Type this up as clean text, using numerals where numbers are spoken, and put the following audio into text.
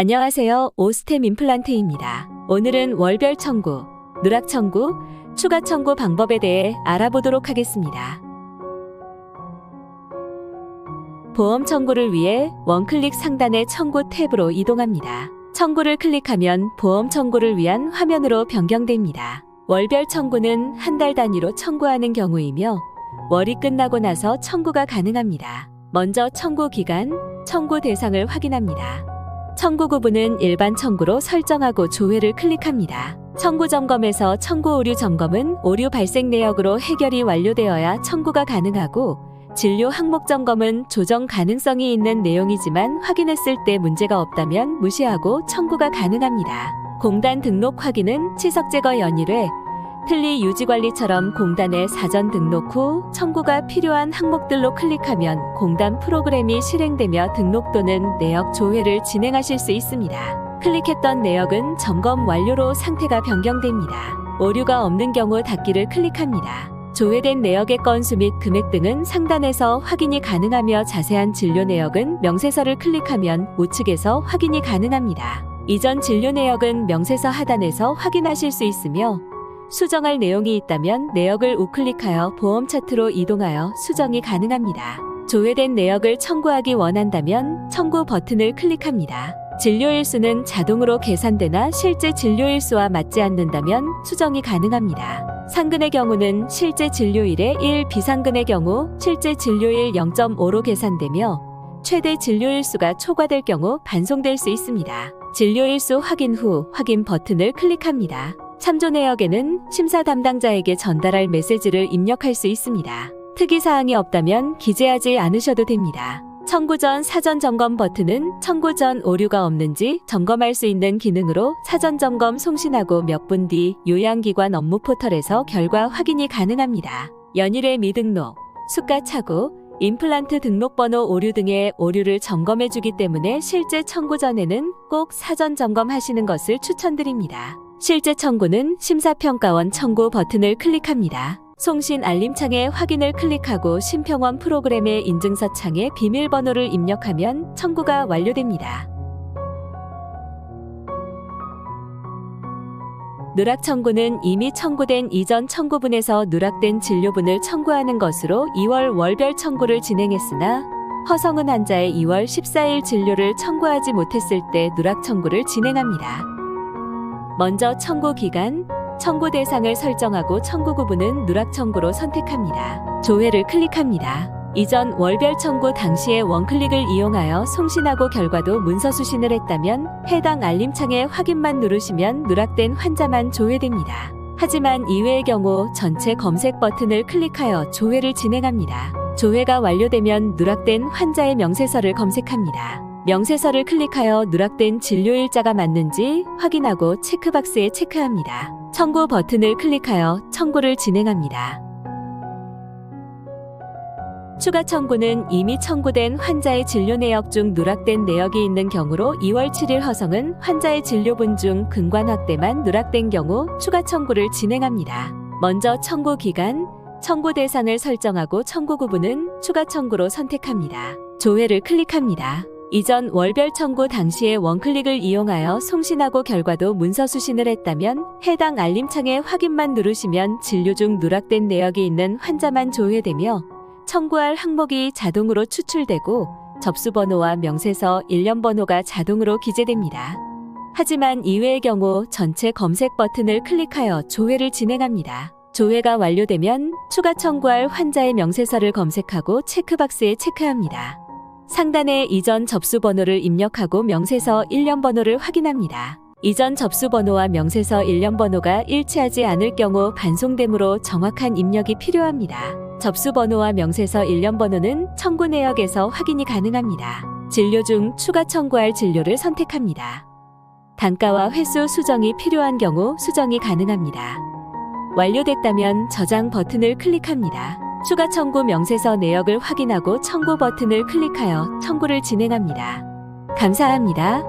안녕하세요. 오스템 임플란트입니다. 오늘은 월별 청구, 누락 청구, 추가 청구 방법에 대해 알아보도록 하겠습니다. 보험 청구를 위해 원클릭 상단의 청구 탭으로 이동합니다. 청구를 클릭하면 보험 청구를 위한 화면으로 변경됩니다. 월별 청구는 한 달 단위로 청구하는 경우이며 월이 끝나고 나서 청구가 가능합니다. 먼저 청구 기간, 청구 대상을 확인합니다. 청구 구분은 일반 청구로 설정하고 조회를 클릭합니다. 청구 점검에서 청구 오류 점검은 오류 발생 내역으로 해결이 완료되어야 청구가 가능하고, 진료 항목 점검은 조정 가능성이 있는 내용이지만 확인했을 때 문제가 없다면 무시하고 청구가 가능합니다. 공단 등록 확인은 치석 제거 연일회, 틀니 유지관리처럼 공단에 사전 등록 후 청구가 필요한 항목들로 클릭하면 공단 프로그램이 실행되며 등록 또는 내역 조회를 진행하실 수 있습니다. 클릭했던 내역은 점검 완료로 상태가 변경됩니다. 오류가 없는 경우 닫기를 클릭합니다. 조회된 내역의 건수 및 금액 등은 상단에서 확인이 가능하며 자세한 진료 내역은 명세서를 클릭하면 우측에서 확인이 가능합니다. 이전 진료 내역은 명세서 하단에서 확인하실 수 있으며, 수정할 내용이 있다면 내역을 우클릭하여 보험 차트로 이동하여 수정이 가능합니다. 조회된 내역을 청구하기 원한다면 청구 버튼을 클릭합니다. 진료일수는 자동으로 계산되나 실제 진료일수와 맞지 않는다면 수정이 가능합니다. 상근의 경우는 실제 진료일의 1, 비상근의 경우 실제 진료일 0.5로 계산되며 최대 진료일수가 초과될 경우 반송될 수 있습니다. 진료일수 확인 후 확인 버튼을 클릭합니다. 참조 내역에는 심사 담당자에게 전달할 메시지를 입력할 수 있습니다. 특이사항이 없다면 기재하지 않으셔도 됩니다. 청구 전 사전 점검 버튼은 청구 전 오류가 없는지 점검할 수 있는 기능으로 사전 점검 송신하고 몇 분 뒤 요양기관 업무 포털에서 결과 확인이 가능합니다. 연일의 미등록, 수가 착오, 임플란트 등록번호 오류 등의 오류를 점검해주기 때문에 실제 청구 전에는 꼭 사전 점검하시는 것을 추천드립니다. 실제 청구는 심사평가원 청구 버튼을 클릭합니다. 송신 알림창에 확인을 클릭하고 심평원 프로그램의 인증서 창에 비밀번호를 입력하면 청구가 완료됩니다. 누락 청구는 이미 청구된 이전 청구분에서 누락된 진료분을 청구하는 것으로 2월 월별 청구를 진행했으나 허성은 환자의 2월 14일 진료를 청구하지 못했을 때 누락 청구를 진행합니다. 먼저 청구 기간, 청구 대상을 설정하고 청구 구분은 누락 청구로 선택합니다. 조회를 클릭합니다. 이전 월별 청구 당시에 원클릭을 이용하여 송신하고 결과도 문서 수신을 했다면 해당 알림창에 확인만 누르시면 누락된 환자만 조회됩니다. 하지만 이외의 경우 전체 검색 버튼을 클릭하여 조회를 진행합니다. 조회가 완료되면 누락된 환자의 명세서를 검색합니다. 명세서를 클릭하여 누락된 진료일자가 맞는지 확인하고 체크박스에 체크합니다. 청구 버튼을 클릭하여 청구를 진행합니다. 추가 청구는 이미 청구된 환자의 진료 내역 중 누락된 내역이 있는 경우로 2월 7일 허성은 환자의 진료분 중 근관 확대만 누락된 경우 추가 청구를 진행합니다. 먼저 청구 기간, 청구 대상을 설정하고 청구 구분은 추가 청구로 선택합니다. 조회를 클릭합니다. 이전 월별 청구 당시에 원클릭을 이용하여 송신하고 결과도 문서 수신을 했다면 해당 알림창에 확인만 누르시면 진료 중 누락된 내역이 있는 환자만 조회되며 청구할 항목이 자동으로 추출되고 접수번호와 명세서 일련번호가 자동으로 기재됩니다. 하지만 이외의 경우 전체 검색 버튼을 클릭하여 조회를 진행합니다. 조회가 완료되면 추가 청구할 환자의 명세서를 검색하고 체크박스에 체크합니다. 상단에 이전 접수번호를 입력하고 명세서 일련번호를 확인합니다. 이전 접수번호와 명세서 일련번호가 일치하지 않을 경우 반송되므로 정확한 입력이 필요합니다. 접수번호와 명세서 일련번호는 청구 내역에서 확인이 가능합니다. 진료 중 추가 청구할 진료를 선택합니다. 단가와 횟수 수정이 필요한 경우 수정이 가능합니다. 완료됐다면 저장 버튼을 클릭합니다. 추가 청구 명세서 내역을 확인하고 청구 버튼을 클릭하여 청구를 진행합니다. 감사합니다.